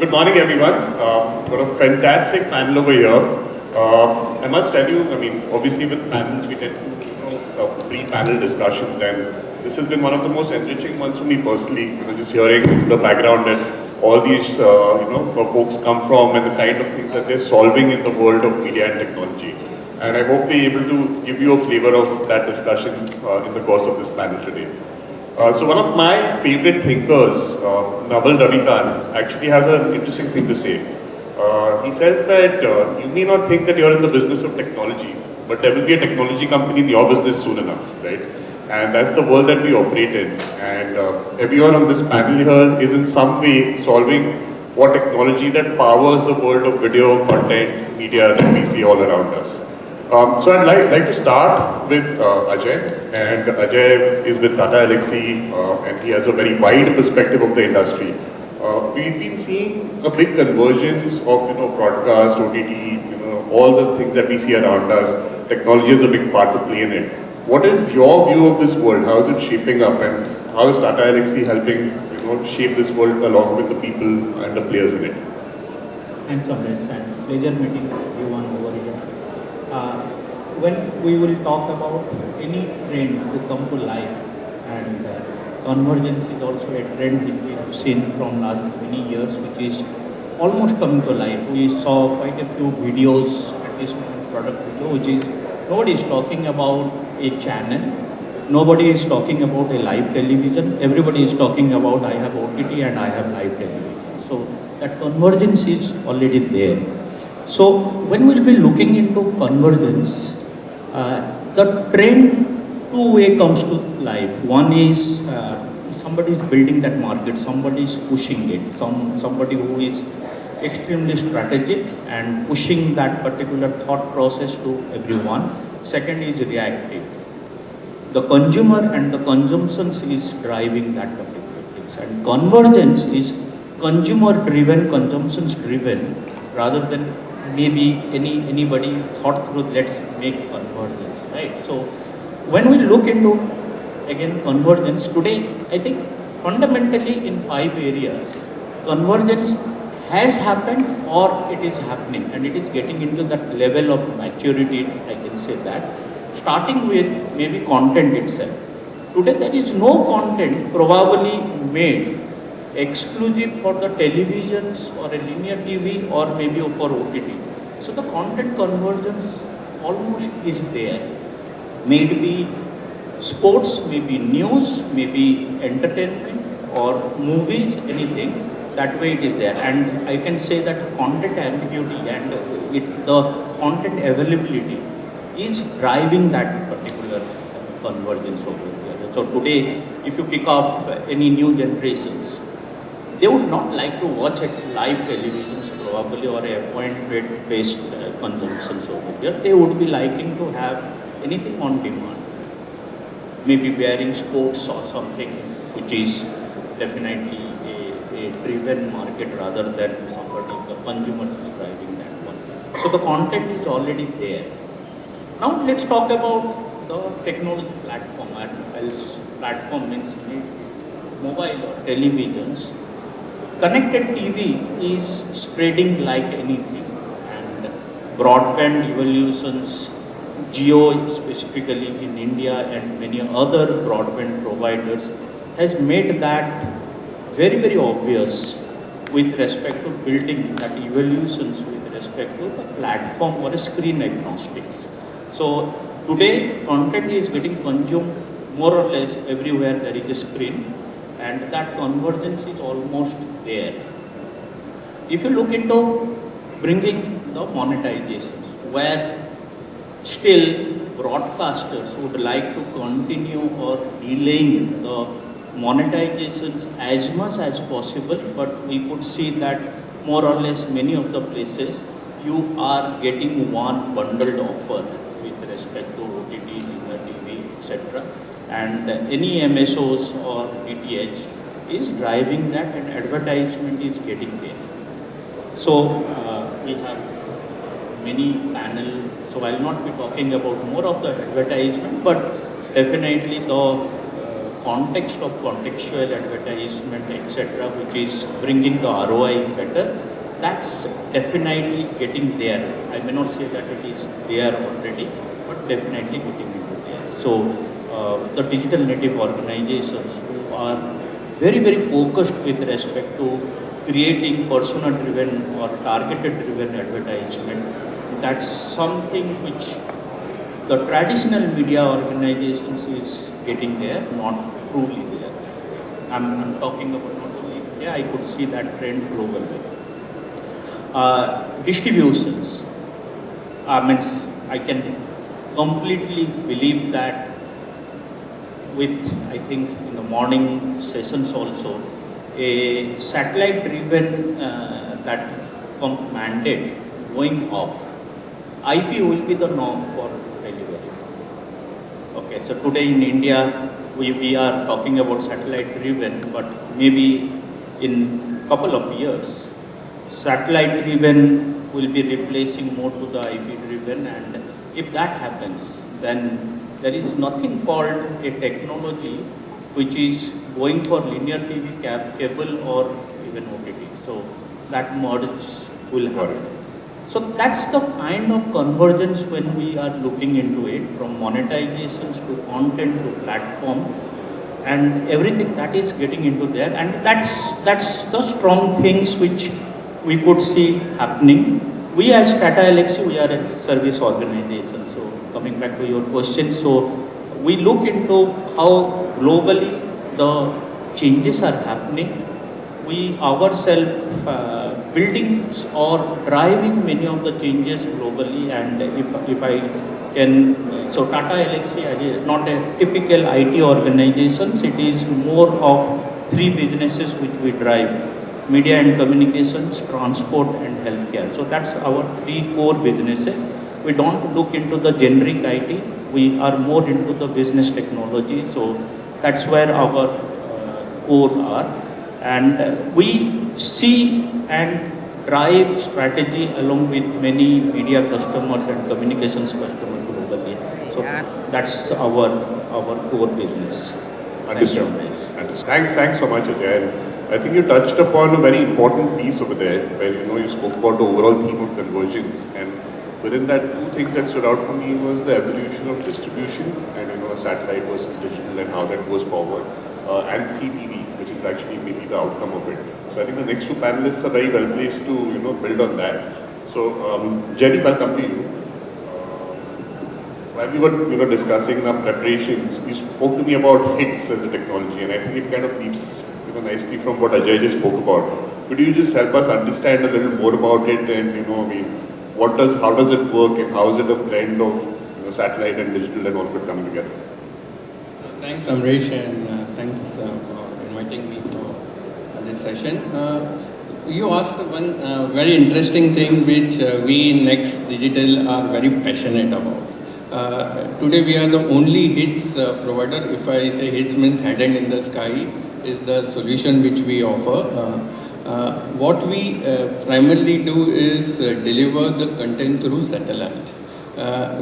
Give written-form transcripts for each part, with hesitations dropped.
Good morning, everyone. Got a fantastic panel over here. I must tell you, I mean, obviously with panels we tend to, pre-panel discussions, and this has been one of the most enriching ones for me personally. Just hearing the background that all these, folks come from and the kind of things that they're solving in the world of media and technology. And I hope we're able to give you a flavor of that discussion in the course of this panel today. So one of my favorite thinkers, Naval Ravikant, actually has an interesting thing to say. He says that you may not think that you're in the business of technology, but there will be a technology company in your business soon enough, right? And that's the world that we operate in. And everyone on this panel here is in some way solving for technology that powers the world of video, content, media that we see all around us. So I'd like to start with Ajay, and Ajay is with Tata Elxsi, and he has a very wide perspective of the industry. We've been seeing a big convergence of broadcast, OTT, all the things that we see around us. Technology is a big part to play in it. What is your view of this world? How is it shaping up, and how is Tata Elxsi helping shape this world along with the people and the players in it? Thanks, Amaresh, and pleasure meeting everyone over here. When we will talk about any trend to come to life, and convergence is also a trend which we have seen from last many years, which is almost coming to life. We saw quite a few videos, at this moment product video, which is nobody is talking about a channel, nobody is talking about a live television, everybody is talking about I have OTT and I have live television. So that convergence is already there. So when we'll be looking into convergence, the trend two way comes to life. One is somebody is building that market, somebody is pushing it, somebody who is extremely strategic and pushing that particular thought process to everyone. Second is reactive. The consumer and the consumptions is driving that particular things, and convergence is consumer driven, consumptions driven, rather than maybe anybody thought through let's make convergence, right? So when we look into again convergence today, I think fundamentally in 5 areas convergence has happened or it is happening, and it is getting into that level of maturity, I can say that. Starting with maybe content itself. Today there is no content probably made exclusive for the televisions or a linear TV or maybe for OTT. So the content convergence almost is there. Maybe sports, maybe news, maybe entertainment or movies, anything, that way it is there. And I can say that content ambiguity and the content availability is driving that particular convergence over here. So today, if you pick up any new generations, they would not like to watch it live televisions probably or appointment based consumptions over here. They would be liking to have anything on demand. Maybe wearing sports or something which is definitely a driven market rather than somebody, the consumers is driving that one. So the content is already there. Now let's talk about the technology platform, and else platform means mobile or televisions. Connected TV is spreading like anything, and broadband evolutions, Jio specifically in India and many other broadband providers has made that very, very obvious with respect to building that evolutions with respect to the platform or screen agnostics. So today content is getting consumed more or less everywhere there is a screen, and that convergence is almost there. If you look into bringing the monetizations, where still broadcasters would like to continue or delaying the monetizations as much as possible, but we could see that more or less many of the places you are getting one bundled offer with respect to OTT, linear TV, etc. And any MSOs or DTH is driving that, and advertisement is getting there. So we have many panel, so I'll not be talking about more of the advertisement, but definitely the context of contextual advertisement, etc., which is bringing the ROI better, that's definitely getting there. I may not say that it is there already, but definitely getting into there. So the digital native organizations who are very, very focused with respect to creating persona-driven or targeted-driven advertisement, that's something which the traditional media organizations is getting there, not truly there. I'm talking about not only India, I could see that trend globally. Distributions. I can completely believe that with, I think, in the morning sessions also, a satellite-driven that mandate going off, IP will be the norm for delivery. Okay, so today in India, we are talking about satellite-driven, but maybe in couple of years, satellite-driven will be replacing more to the IP-driven, and if that happens, then there is nothing called a technology which is going for linear TV, cable, or even OTT. So that merge will happen. So that's the kind of convergence when we are looking into it, from monetizations to content to platform, and everything that is getting into there. And that's the strong things which we could see happening. We as Tata Elxsi, we are a service organization. So coming back to your question, so we look into how globally the changes are happening. We ourselves building or driving many of the changes globally, and if I can, so Tata Elxsi is not a typical IT organization. It is more of three businesses which we drive: media and communications, transport, and healthcare. So that's our three core businesses. We don't look into the generic IT. We are more into the business technology. So that's where our core are. And we see and drive strategy along with many media customers and communications customers globally. So that's our core business. Understood. Thanks so much, Ajay. And I think you touched upon a very important piece over there, where you spoke about the overall theme of convergence, and within that, two things that stood out for me was the evolution of distribution and satellite versus digital and how that goes forward, and CTV, which is actually maybe the outcome of it. So I think the next two panelists are very well placed to build on that. So Jaydeep, I'll come to you. While we were discussing in our preparations, you spoke to me about hits as a technology, and I think it kind of leaps nicely from what Ajay just spoke about. Could you just help us understand a little more about it, and how does it work, and how is it a blend of satellite and digital and all of it coming together? Thanks, Amaresh, and thanks for inviting me for this session. You asked one very interesting thing which we in Next Digital are very passionate about. Today we are the only hits provider. If I say hits means headend in the sky is the solution which we offer. What we primarily do is deliver the content through satellite.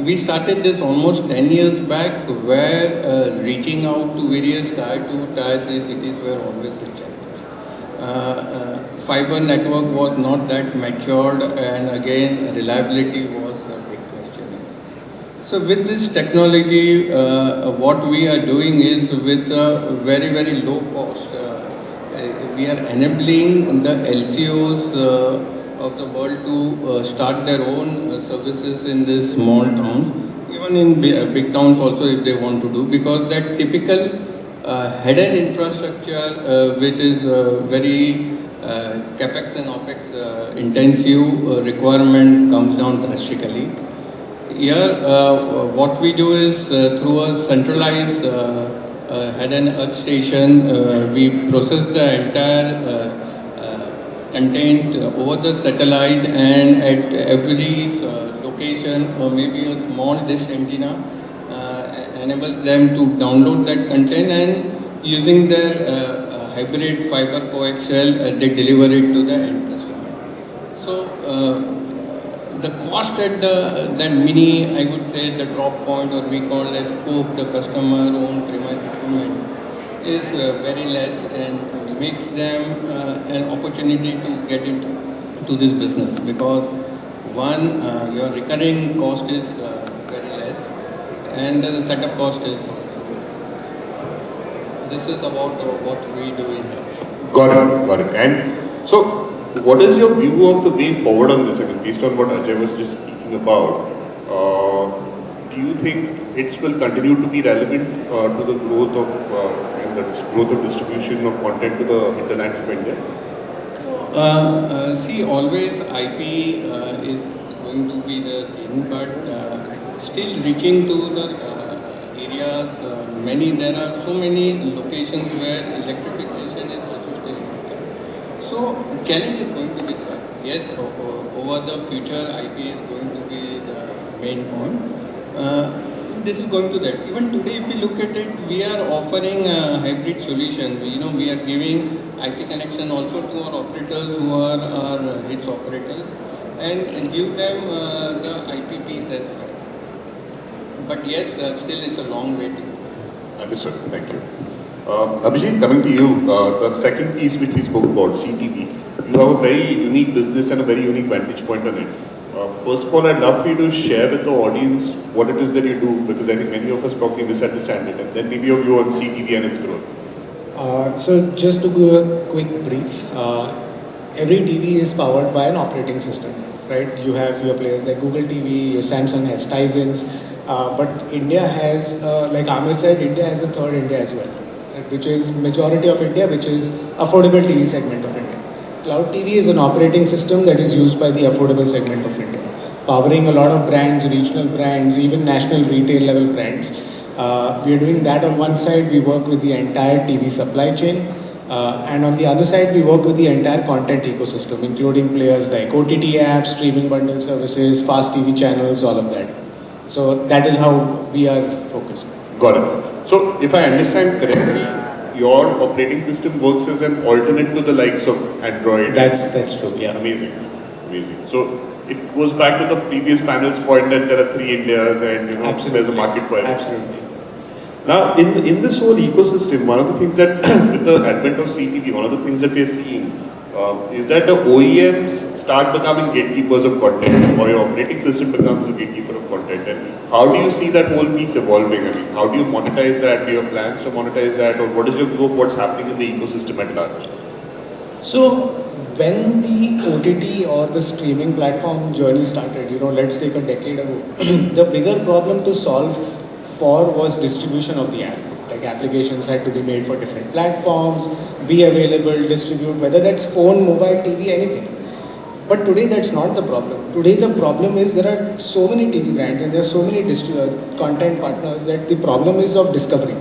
We started this almost 10 years back, where reaching out to various tier 2, tier 3 cities were always a challenge. Fiber network was not that matured, and again reliability was a big question. So with this technology, what we are doing is with a very, very low cost, we are enabling the LCOs of the world to start their own services in these small towns, even in big towns also if they want to do, because that typical header infrastructure which is very capex and opex intensive requirement comes down drastically. Here what we do is through a centralized head and earth station, we process the entire content over the satellite, and at every location or maybe a small dish antenna enables them to download that content, and using their hybrid fiber coaxial they deliver it to the end customer. So the cost at that mini, I would say the drop point, or we call as scope, the customer own premise equipment, is very less and makes them an opportunity to get into to this business because one, your recurring cost is very less and the setup cost is also very less. This is about what we do in Elxsi. Got it, got it. And so, what is your view of the way forward on this? I mean, based on what Ajay was just speaking about, do you think it will continue to be relevant to the growth of and the growth of distribution of content to the hinterlands of India? See, always IP is going to be the thing, but still reaching to the areas, there are so many locations where electrification is also still not there. So, challenge is going to be there. Yes, over the future, IP is going to be the main point. This is going to that. Even today, if we look at it, we are offering a hybrid solution. We are giving IP connection also to our operators who are our HITS operators and give them the IP piece as well. But yes, still it's a long way to go. Understood. Thank you. Abhijeet, coming to you, the second piece which we spoke about, CTV, you have a very unique business and a very unique vantage point on it. First of all, I'd love for you to share with the audience what it is that you do, because I think many of us probably misunderstand it, and then maybe your view on CTV and its growth. So just to give a quick brief, every TV is powered by an operating system, right? You have your players like Google TV, your Samsung has Tizens, but India has, like Amir said, India has a third India as well, right? Which is majority of India, which is affordable TV segment of India. Cloud TV is an operating system that is used by the affordable segment of India, powering a lot of brands, regional brands, even national retail level brands. We are doing that on one side, we work with the entire TV supply chain, and on the other side, we work with the entire content ecosystem, including players like OTT apps, streaming bundle services, fast TV channels, all of that. So that is how we are focused. Got it. So if I understand correctly, your operating system works as an alternate to the likes of Android. That's true, yeah. Amazing, amazing. So it goes back to the previous panel's point that there are three Indias and there's a market for everything. Absolutely. Now, in this whole ecosystem, one of the things that with the advent of CTV, one of the things that we are seeing is that the OEMs start becoming gatekeepers of content, or your operating system becomes a gatekeeper of content. And how do you see that whole piece evolving? I mean, how do you monetize that? Do you have plans to monetize that, or what is your view of what's happening in the ecosystem at large? So when the OTT or the streaming platform journey started, let's take a decade ago, the bigger problem to solve for was distribution of the app. Like applications had to be made for different platforms, be available, distribute, whether that's phone, mobile, TV, anything. But today that's not the problem. Today the problem is there are so many TV brands and there are so many content partners that the problem is of discovery.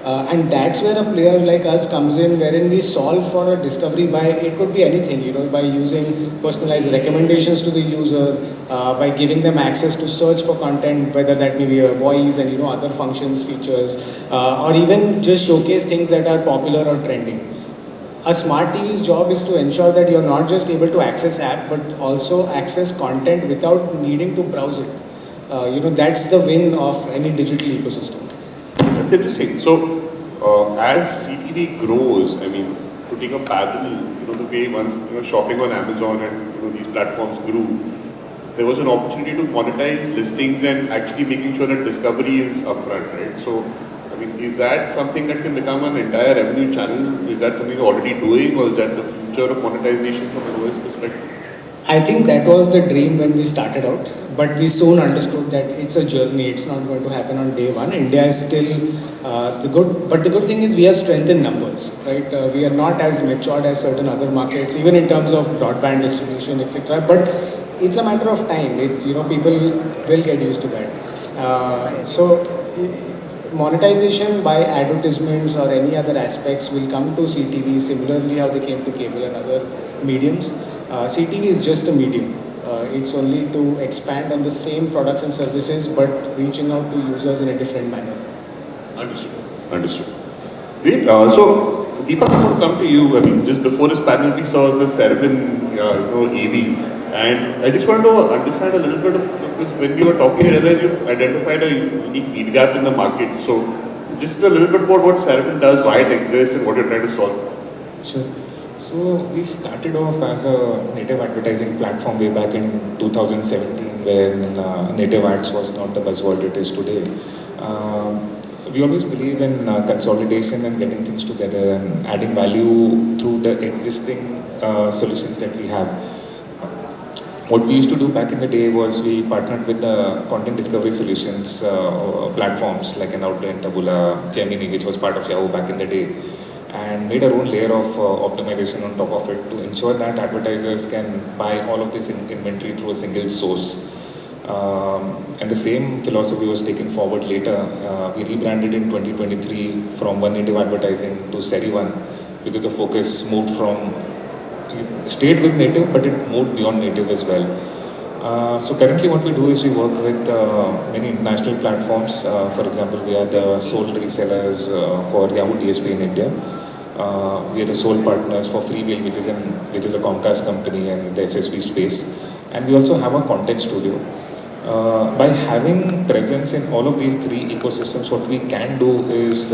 And that's where a player like us comes in, wherein we solve for a discovery by, it could be anything, by using personalized recommendations to the user, by giving them access to search for content, whether that may be a voice and other functions, features, or even just showcase things that are popular or trending. A smart TV's job is to ensure that you're not just able to access app, but also access content without needing to browse it. That's the win of any digital ecosystem. That's interesting. So, as CTV grows, I mean, to take a parallel, the way once shopping on Amazon and these platforms grew, there was an opportunity to monetize listings and actually making sure that discovery is upfront, right? So, I mean, is that something that can become an entire revenue channel? Is that something you're already doing, or is that the future of monetization from an OS perspective? I think that was the dream when we started out, but we soon understood that it's a journey. It's not going to happen on day one. India is still but the good thing is we have strength in numbers, right? We are not as matured as certain other markets, even in terms of broadband distribution, etc. But it's a matter of time. People will get used to that. So monetization by advertisements or any other aspects will come to CTV similarly how they came to cable and other mediums. CTV is just a medium. It's only to expand on the same products and services, but reaching out to users in a different manner. Understood. Understood. Great. So, Deepak, I want to come to you. I mean, just before this panel, we saw the CereOne, AV, and I just wanted to understand a little bit of, because when we were talking, I realized you identified a unique need gap in the market. So, Just a little bit about what CereOne does, why it exists, and what you're trying to solve. Sure. So we started off as a native advertising platform way back in 2017 when native ads was not the buzzword it is today. We always believe in consolidation and getting things together and adding value through the existing solutions that we have. What we used to do back in the day was we partnered with the content discovery solutions platforms like an Outbrain, Taboola, Gemini, which was part of Yahoo back in the day, and made our own layer of optimization on top of it to ensure that advertisers can buy all of this inventory through a single source. And the same philosophy was taken forward later. We rebranded in 2023 from One Native Advertising to CereOne because the focus moved from, it stayed with native, but it moved beyond native as well. So currently what we do is we work with many international platforms. For example, we are the sole resellers for Yahoo DSP in India. We are the sole partners for Freewheel, which is a Comcast company and the SSP space. And we also have a content studio. By having presence in all of these three ecosystems, what we can do is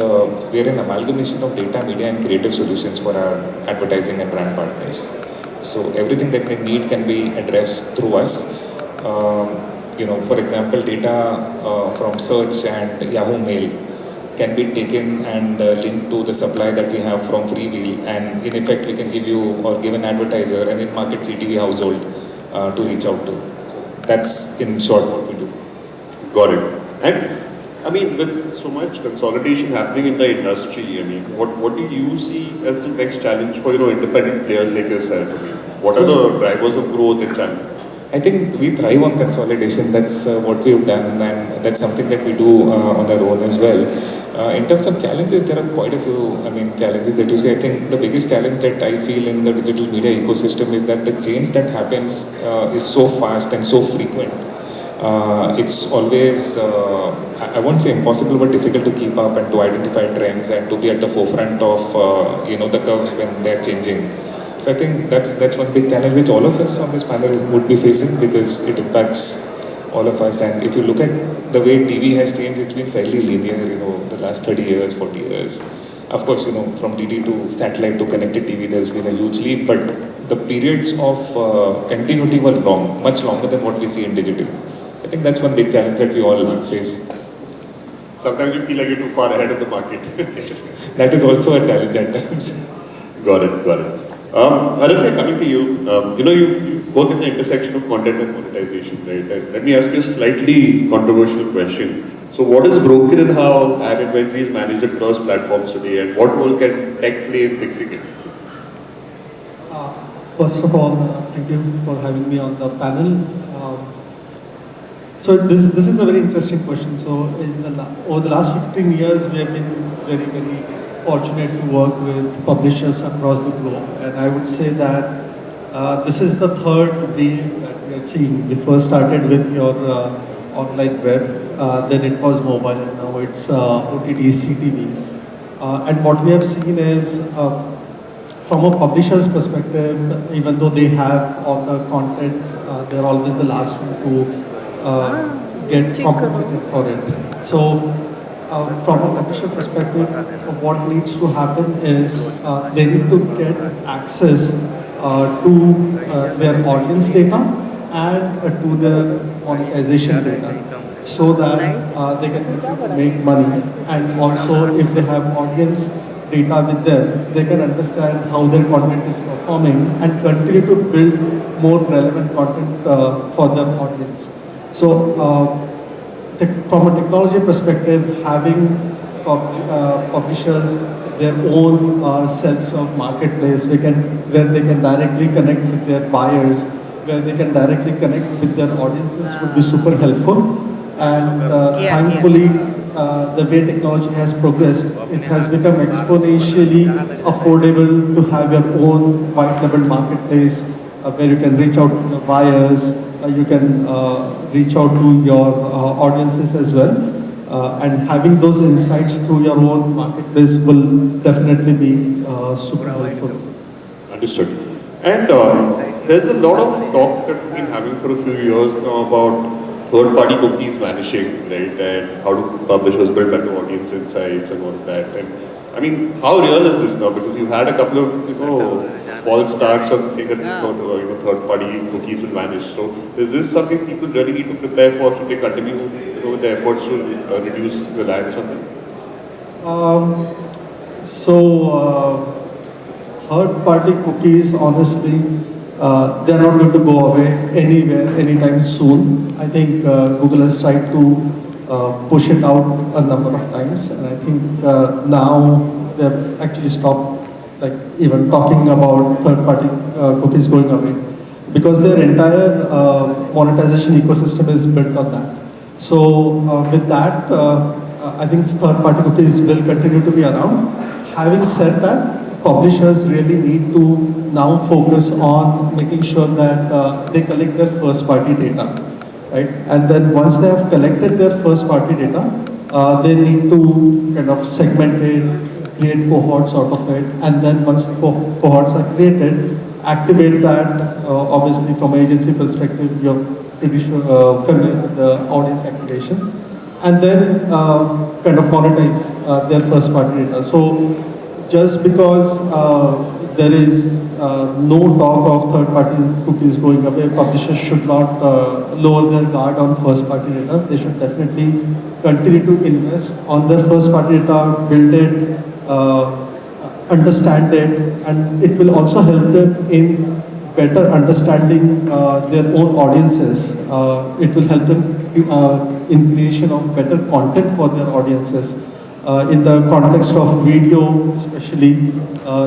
we are an amalgamation of data, media and creative solutions for our advertising and brand partners. So everything that they need can be addressed through us. For example, data from search and Yahoo Mail can be taken and linked to the supply that we have from Freewheel, and in effect we can give you or give an advertiser an in-market CTV household to reach out to. So that's in short what we do. Got it. And I mean, with so much consolidation happening in the industry, I mean, what do you see as the next challenge for independent players like yourself? I mean, what are the drivers of growth and challenge? I think we thrive on consolidation. That's what we've done, and that's something that we do on our own as well. In terms of challenges, there are quite a few, challenges that you see. I think the biggest challenge that I feel in the digital media ecosystem is that the change that happens is so fast and so frequent. It's always, I won't say impossible, but difficult to keep up and to identify trends and to be at the forefront of, the curves when they're changing. So I think that's one big challenge which all of us on this panel would be facing because it impacts all of us. And if you look at the way TV has changed, it's been fairly linear, the last 30 years, 40 years. Of course, from DD to satellite to connected TV, there's been a huge leap, but the periods of continuity were long, much longer than what we see in digital. I think that's one big challenge that we all face. Sometimes you feel like you're too far ahead of the market. Yes. That is also a challenge at times. Got it. Aditya, coming to you, you work at the intersection of content and monetization, right? And let me ask you a slightly controversial question. So what is broken in how ad inventory is managed across platforms today, and what role can tech play in fixing it? First of all, thank you for having me on the panel. So this is a very interesting question. So over the last 15 years, we have been very, very fortunate to work with publishers across the globe. And I would say that this is the third wave that we are seeing. We first started with your online web, then it was mobile, and now it's OTT, CTV. And what we have seen is, from a publisher's perspective, even though they have all the content, they're always the last one to get compensated for it. So from a publisher perspective, what needs to happen is they need to get access to their audience data and to their monetization data, so that they can make money. And also, if they have audience data with them, they can understand how their content is performing and continue to build more relevant content for their audience. So from a technology perspective, having publishers their own self-serve marketplace where they can directly connect with their buyers, where they can directly connect with their audiences would be super helpful. And thankfully, the way technology has progressed, it has become exponentially affordable to have your own white label marketplace where you can reach out to your buyers, you can reach out to your audiences as well. And having those insights through your own marketplace will definitely be super helpful. Understood. And there's a lot of talk that we've been having for a few years now about third-party cookies vanishing, right? And how do publishers build better audience insights and all of that? And I mean, how real is this now? Because you've had a couple of, false starts on saying that third-party cookies will vanish. So is this something people really need to prepare for? Should they continue, with the efforts to reduce reliance on them? Third-party cookies, honestly, they are not going to go away anywhere anytime soon. I think Google has tried to push it out a number of times, and I think now they've actually stopped even talking about third-party cookies going away, because their entire monetization ecosystem is built on that. So with that, I think third-party cookies will continue to be around. Having said that, publishers really need to now focus on making sure that they collect their first-party data, right? And then once they have collected their first-party data, they need to kind of segment it, create cohorts out of it, and then once cohorts are created, activate that. Obviously, from an agency perspective, you're pretty sure familiar with the audience activation, and then kind of monetize their first-party data. So just because there is no talk of third-party cookies going away, publishers should not lower their guard on first-party data. They should definitely continue to invest on their first-party data, build it, understand it, and it will also help them in better understanding their own audiences. It will help them in creation of better content for their audiences. In the context of video especially,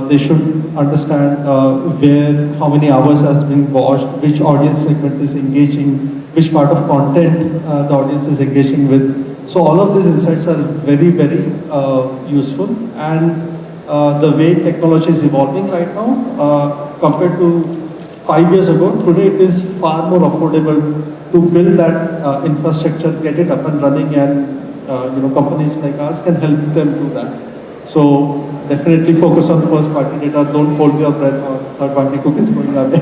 they should understand how many hours has been watched, which audience segment is engaging, which part of content the audience is engaging with. So all of these insights are very, very useful, and the way technology is evolving right now, compared to 5 years ago, today it is far more affordable to build that infrastructure, get it up and running, and companies like us can help them do that. So definitely focus on first-party data. Don't hold your breath on third-party cookies going away.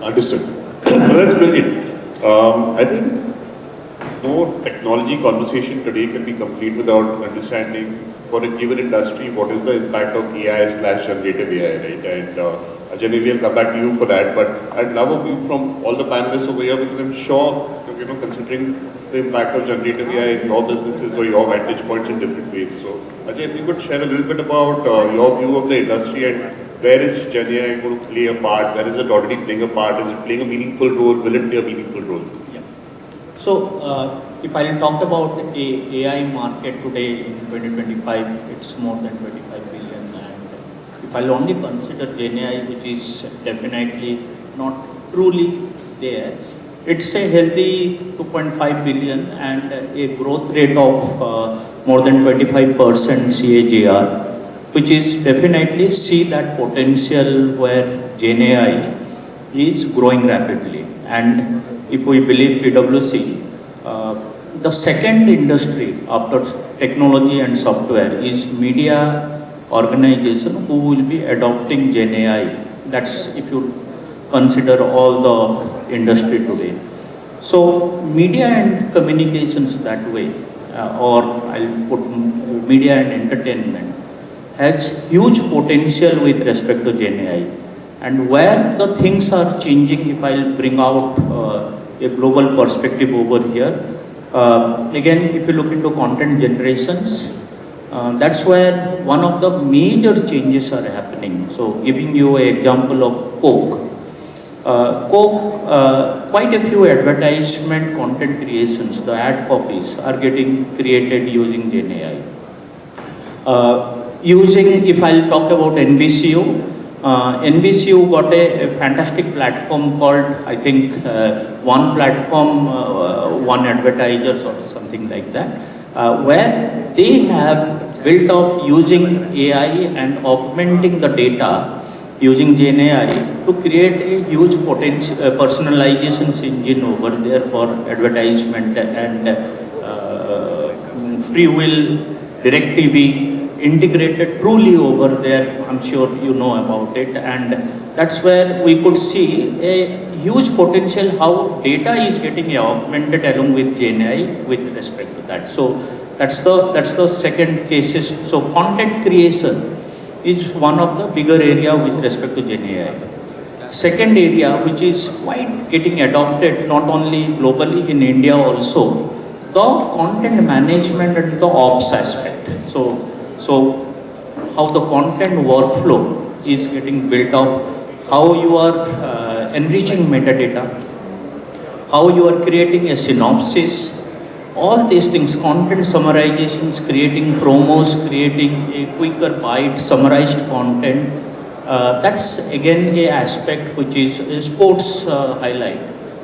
Understood. Well, that's brilliant. I think no technology conversation today can be complete without understanding for a given industry what is the impact of AI/generative AI, right? And Ajay, maybe I'll come back to you for that, but I'd love a view from all the panelists over here, because I'm sure, considering the impact of generative AI in your businesses or your vantage points in different ways. So Ajay, if you could share a little bit about your view of the industry and where is Gen AI going to play a part? Where is it already playing a part? Is it playing a meaningful role? Will it play a meaningful role? Yeah. So if I'll talk about the AI market today in 2025, it's more than 25 billion. And if I'll only consider Gen AI, which is definitely not truly there, it's a healthy 2.5 billion and a growth rate of more than 25% CAGR, which is definitely see that potential where Gen AI is growing rapidly. And if we believe PwC, the second industry after technology and software is media organization who will be adopting Gen AI. That's if you consider all the industry today. So media and communications that way, or I'll put media and entertainment, has huge potential with respect to Gen AI. And where the things are changing, if I'll bring out a global perspective over here, again, if you look into content generations, that's where one of the major changes are happening. So giving you an example of Coke. Quite a few advertisement content creations, the ad copies are getting created using Gen AI. If I'll talk about NBCU, NBCU got a fantastic platform called, I think, One Platform, One Advertisers or something like that, where they have built up using AI and augmenting the data using Gen AI to create a huge potential personalizations engine over there for advertisement and free will, direct TV, integrated truly over there. I'm sure you know about it, and that's where we could see a huge potential how data is getting augmented along with GenAI with respect to that. So that's the second cases. So content creation is one of the bigger area with respect to GenAI. Second area which is quite getting adopted not only globally, in India also, the content management and the ops aspect. So how the content workflow is getting built up, how you are enriching metadata, how you are creating a synopsis, all these things, content summarizations, creating promos, creating a quicker bite, summarized content. That's again a aspect which is a sports highlight.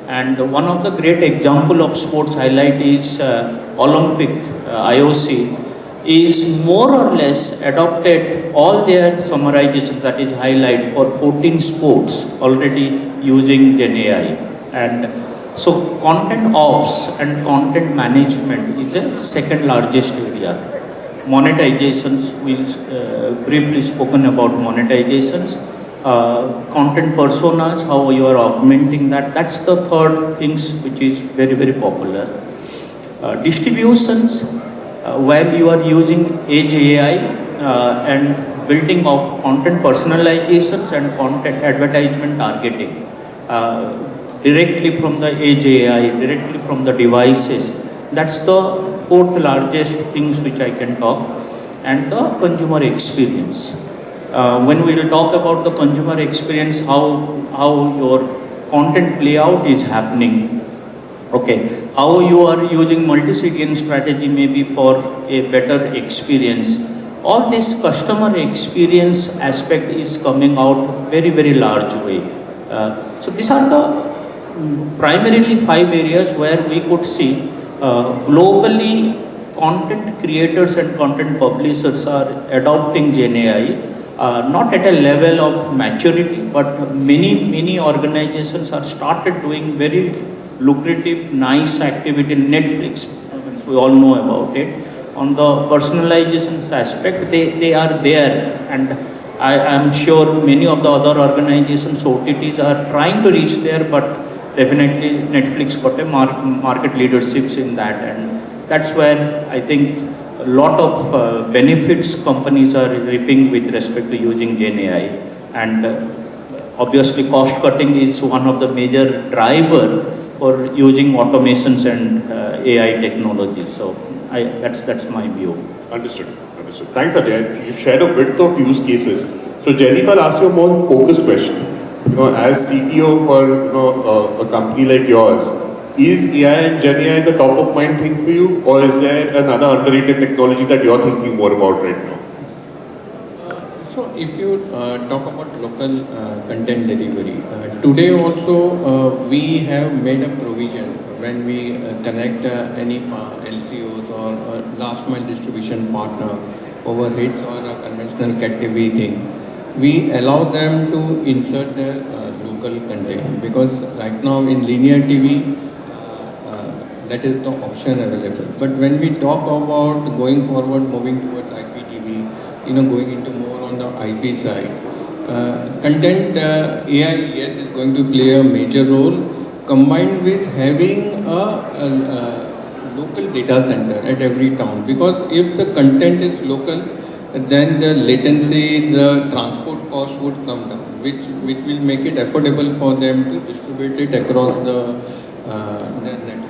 And one of the great example of sports highlight is Olympic IOC is more or less adopted all their summarization, that is highlight, for 14 sports already using GenAI. And so content ops and content management is a second largest area. Monetizations, we briefly spoken about monetizations. Content personas, how you are augmenting that. That's the third things which is very, very popular. Distributions, while you are using Edge AI and building of content personalizations and content advertisement targeting directly from the Edge AI, directly from the devices. That's the fourth largest things which I can talk. And the consumer experience. When we will talk about the consumer experience, how your content layout is happening. Okay, how you are using multi-citizen strategy maybe for a better experience. All this customer experience aspect is coming out very, very large way. So these are the primarily 5 areas where we could see globally content creators and content publishers are adopting GenAI. Not at a level of maturity, but many organizations are started doing very lucrative, nice activity. Netflix, we all know about it. On the personalization aspect, they are there, and I am sure many of the other organizations, OTTs, are trying to reach there, but definitely Netflix got a market leaderships in that, and that's where I think a lot of benefits companies are reaping with respect to using GenAI. And obviously cost cutting is one of the major driver for using automations and AI technology. So that's my view. Understood. Understood. Thanks, Ajay. You shared a bit of use cases. So, Jaydeep, I'll ask you a more focused question. As CTO for a company like yours, is AI and GenAI the top of mind thing for you, or is there another underrated technology that you're thinking more about right now? So if you talk about local content delivery, today also we have made a provision when we connect any LCOs or last mile distribution partner over hits or a conventional cat TV thing, we allow them to insert their local content, because right now in linear TV that is the option available. But when we talk about going forward, moving towards IPTV, going into more on the IP side, content AI, yes, is going to play a major role, combined with having a local data center at every town. Because if the content is local, then the latency, the transport cost would come down, which will make it affordable for them to distribute it across the network.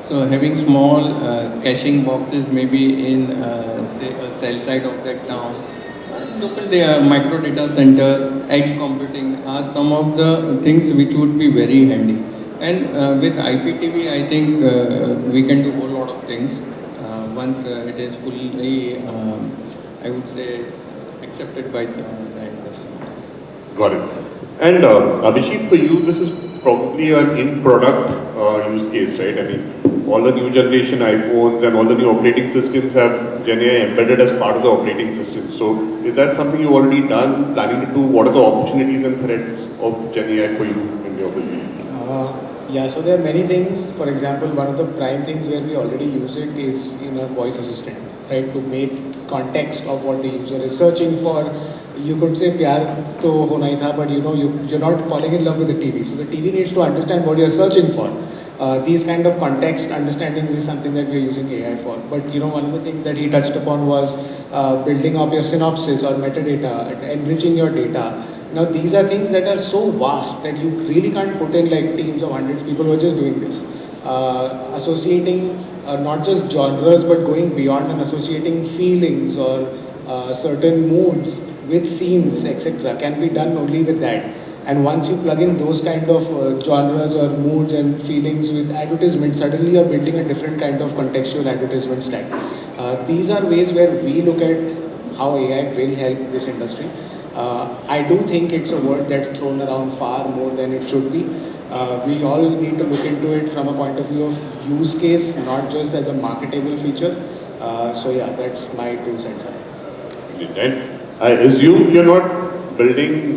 So having small caching boxes maybe in say a cell site of that town, local micro data center, edge computing are some of the things which would be very handy. And with IPTV, I think we can do a whole lot of things once it is fully, I would say, accepted by the end customers. Got it. And Abhijeet, for you, this is probably an in-product use case, right? I mean, all the new generation iPhones and all the new operating systems have GenAI embedded as part of the operating system. So is that something you've already done, planning to do? What are the opportunities and threats of GenAI for you in your business? Yeah, so there are many things. For example, one of the prime things where we already use it is in our voice assistant, right? To make context of what the user is searching for. you could say प्यार तो होना ही था, but you're not falling in love with the TV. So the TV needs to understand what you're searching for. These kind of context understanding is something that we're using AI for. But one of the things that he touched upon was building up your synopsis or metadata, enriching your data. Now these are things that are so vast that you really can't put in like teams of hundreds of people who are just doing this. Associating not just genres but going beyond and associating feelings or certain moods with scenes, etc., can be done only with that. And once you plug in those kind of genres or moods and feelings with advertisement, suddenly you're building a different kind of contextual advertisement stack. These are ways where we look at how AI will help this industry. I do think it's a word that's thrown around far more than it should be. We all need to look into it from a point of view of use case, not just as a marketable feature. So yeah, that's my 2 cents on it. And I assume you're not building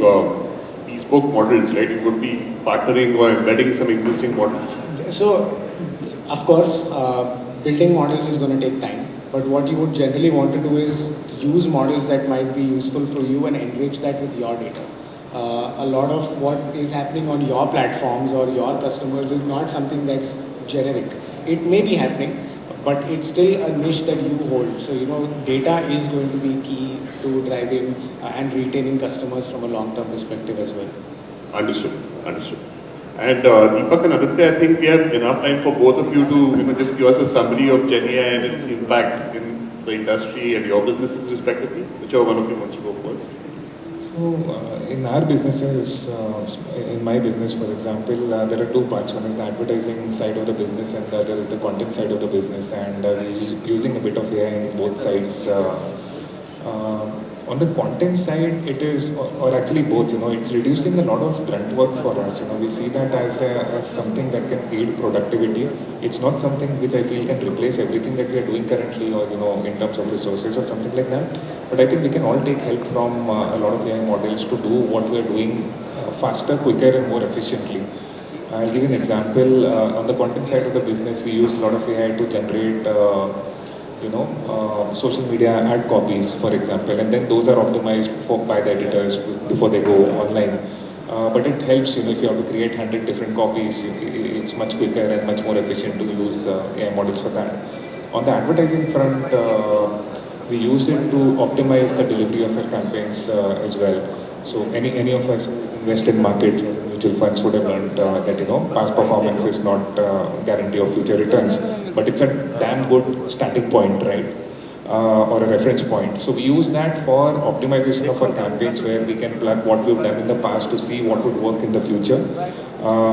bespoke models, right? You would be partnering or embedding some existing models. So, of course, building models is going to take time. But what you would generally want to do is use models that might be useful for you and enrich that with your data. A lot of what is happening on your platforms or your customers is not something that's generic. It may be happening, but it's still a niche that you hold. So, data is going to be key to driving and retaining customers from a long-term perspective as well. Understood. And Deepak and Aditya, I think we have enough time for both of you to just give us a summary of Gen AI and its impact in the industry and your businesses respectively. Whichever one of you wants to go first. So, in our businesses, in my business, for example, there are 2 parts. One is the advertising side of the business, and the other is the content side of the business. And we're using a bit of AI in both sides. On the content side, it is, or actually both, it's reducing a lot of grunt work for us. We see that as something that can aid productivity. It's not something which I feel can replace everything that we are doing currently, or in terms of resources or something like that. But I think we can all take help from a lot of AI models to do what we are doing faster, quicker, and more efficiently. I'll give you an example. On the content side of the business, we use a lot of AI to generate social media ad copies, for example, and then those are optimized by the editors before they go online. But it helps, if you have to create 100 different copies, it's much quicker and much more efficient to use AI models for that. On the advertising front, we use it to optimize the delivery of our campaigns as well. So any of us invest in market mutual funds would have learned that past performance is not guarantee of future returns, but it's a damn good starting point, right? Or a reference point. So we use that for optimization of our campaigns, where we can plug what we've done in the past to see what would work in the future.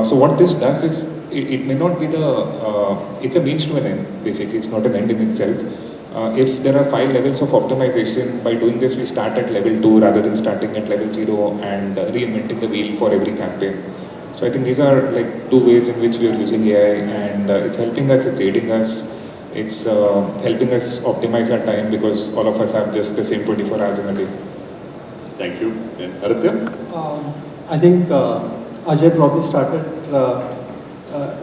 So what this does is, it may not be it's a means to an end, basically. It's not an end in itself. If there are 5 levels of optimization, by doing this we start at level 2 rather than starting at level 0 and reinventing the wheel for every campaign. So I think these are like 2 ways in which we are using AI, and it's helping us, it's aiding us, it's helping us optimize our time, because all of us have just the same 24 hours in a day. Thank you. And Aditya? I think Ajay probably started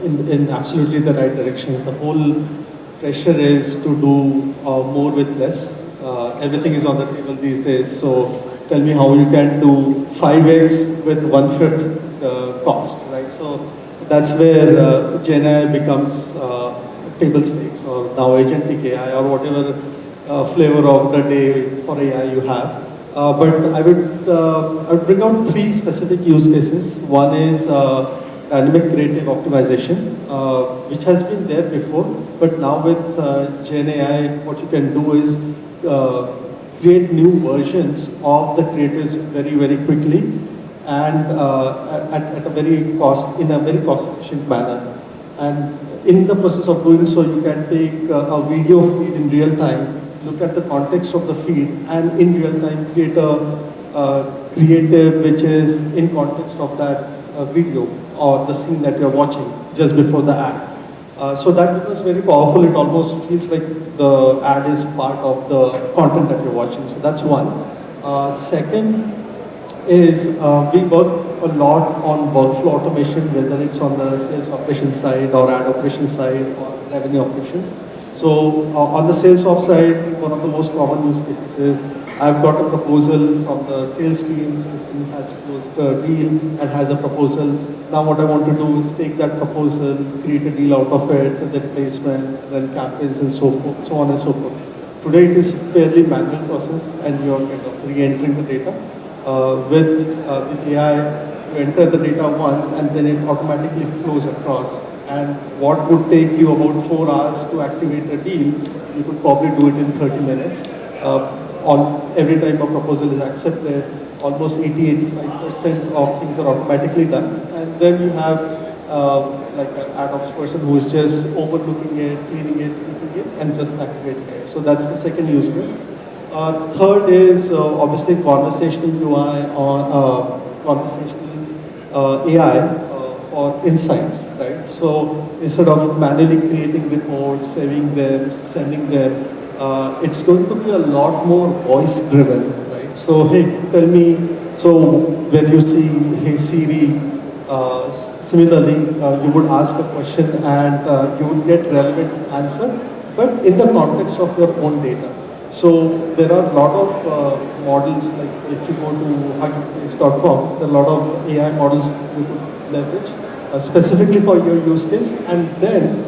in absolutely the right direction. The whole pressure is to do more with less. Everything is on the table these days. So tell me how you can do 5x with 1/5 cost, right? So that's where Gen AI becomes table stakes, or now agentic AI, or whatever flavor of the day for AI you have. But I would bring out 3 specific use cases. One is dynamic creative optimization, which has been there before, but now with Gen AI, what you can do is create new versions of the creatives very, very quickly, and at a very cost efficient manner. And in the process of doing so, you can take a video feed in real time, look at the context of the feed, and in real time create a creative which is in context of that video or the scene that you're watching just before the ad. So that becomes very powerful. It almost feels like the ad is part of the content that you're watching. So that's one. Second is we work a lot on workflow automation, whether it's on the sales operations side or ad operations side or revenue operations. So on the sales ops side, one of the most common use cases is I've got a proposal from the sales team, sales team has closed a deal and has a proposal. Now what I want to do is take that proposal, create a deal out of it, then placements, then campaigns and so forth, so on and so forth. Today it is a fairly manual process and you're kind of re-entering the data. With AI, you enter the data once and then it automatically flows across. And what would take you about 4 hours to activate a deal, you could probably do it in 30 minutes. On every time a proposal is accepted, almost 80-85% of things are automatically done. And then you have like an ad ops person who is just overlooking it, cleaning it, keeping it, and just activating it. So that's the second use case. Third is obviously conversational UI or conversational AI for insights, right? So instead of manually creating reports, saving them, sending them, it's going to be a lot more voice driven, right? So hey, tell me, so when you see, hey Siri, similarly, you would ask a question and you would get relevant answer, but in the context of your own data. So there are a lot of models, like if you go to huggingface.com, there are a lot of AI models you could leverage specifically for your use case, and then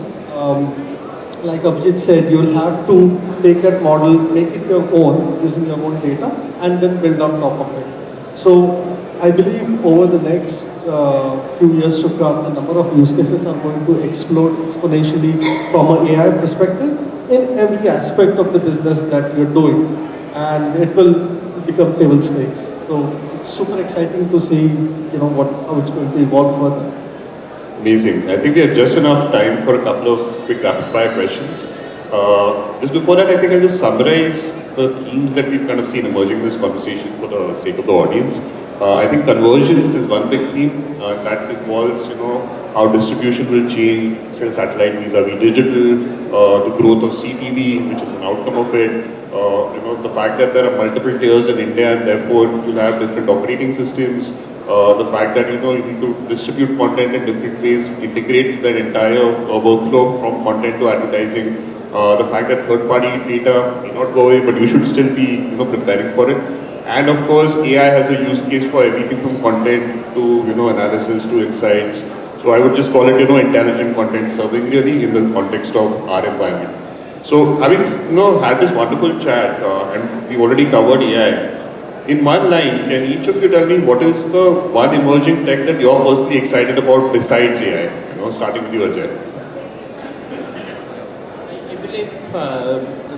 like Abhijeet said, you'll have to take that model, make it your own using your own data, and then build on top of it. So I believe over the next few years to come, the number of use cases are going to explode exponentially from an AI perspective in every aspect of the business that you're doing, and it will become table stakes. So it's super exciting to see, how it's going to evolve further. Amazing. I think we have just enough time for a couple of quick rapid-fire questions. Just before that, I think I'll just summarize the themes that we've kind of seen emerging in this conversation for the sake of the audience. I think convergence is one big theme that involves, how distribution will change, say satellite vis-a-vis digital, the growth of CTV, which is an outcome of it. The fact that there are multiple tiers in India and therefore you'll have different operating systems. The fact that you need to distribute content in different ways, integrate that entire workflow from content to advertising. The fact that third-party data may not go away, but you should still be preparing for it. And of course, AI has a use case for everything from content to analysis to insights. So I would just call it intelligent content serving really in the context of our environment. So having had this wonderful chat and we've already covered AI. In one line, can each of you tell me what is the one emerging tech that you're personally excited about besides AI? Starting with you, Ajay. I believe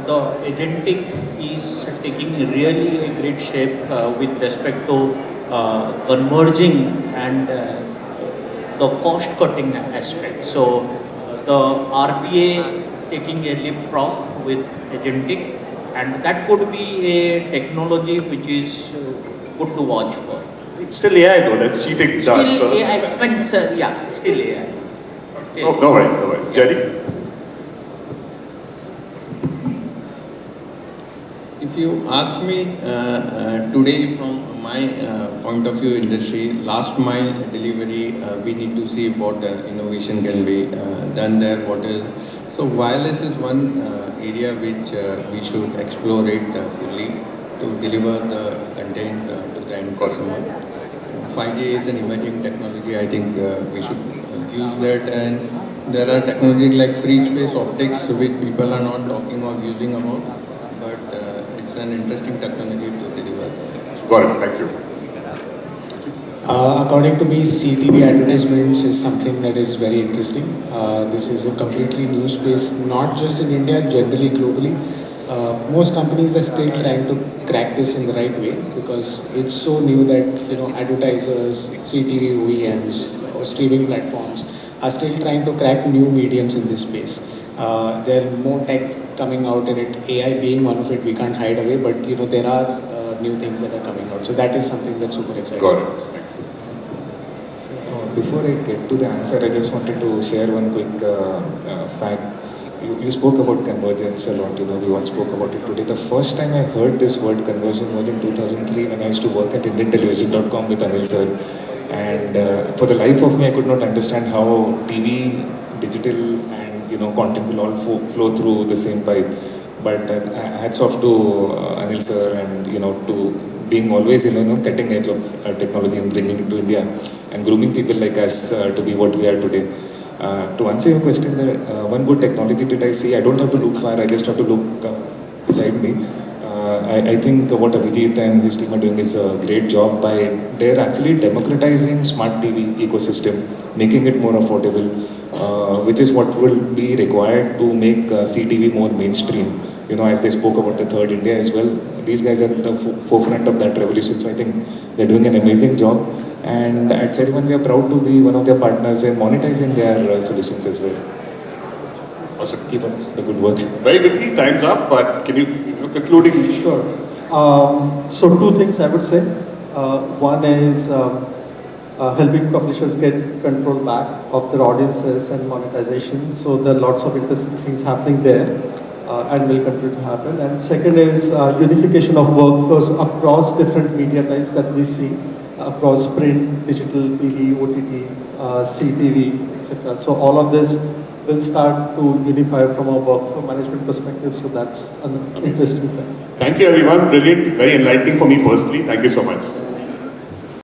the agentic is taking really a great shape with respect to converging and the cost-cutting aspect. So the RPA taking a leapfrog with agentic, and that could be a technology which is good to watch for. It's still AI though, that's cheating. Still AI, I mean, sir, yeah, still AI. Still No worries, no worries. Jaydeep? If you ask me today from my point of view industry, last mile delivery, we need to see what innovation can be done there, so wireless is one area which we should explore it fully to deliver the content to the end customer. 5G is an emerging technology, I think we should use that, and there are technologies like free space optics which people are not talking or using about, but it's an interesting technology to deliver. Got it, thank you. According to me, CTV advertisements is something that is very interesting. This is a completely new space, not just in India, generally globally. Most companies are still trying to crack this in the right way because it's so new that advertisers, CTV OEMs or streaming platforms are still trying to crack new mediums in this space. There are more tech coming out in it, AI being one of it, we can't hide away, but there are new things that are coming out. So that is something that's super exciting. Got it. Before I get to the answer, I just wanted to share one quick fact. You spoke about convergence a lot, we all spoke about it today. The first time I heard this word conversion was in 2003 when I used to work at IndianTelevision.com with Anil sir. And for the life of me, I could not understand how TV, digital and content will all flow through the same pipe. But hats off to Anil sir and to being always cutting edge of technology and bringing it to India and grooming people like us to be what we are today. To answer your question, one good technology that I see, I don't have to look far, I just have to look beside me. I think what Abhijeet and his team are doing is a great job by they're actually democratizing smart TV ecosystem, making it more affordable, which is what will be required to make CTV more mainstream. As they spoke about the third India as well, these guys are at the forefront of that revolution. So I think they're doing an amazing job. And at CereOne, we are proud to be one of their partners in monetizing their solutions as well. Awesome. Keep up the good work. Very quickly, time's up, but can you concluding? Sure. So two things I would say. One is helping publishers get control back of their audiences and monetization. So there are lots of interesting things happening there and will continue to happen. And second is unification of workflows across different media types that we see across print, digital, TV, OTT, CTV, etc. So all of this will start to unify from a workflow management perspective. So that's an interesting thing. Thank you everyone. Brilliant. Very enlightening for me personally. Thank you so much.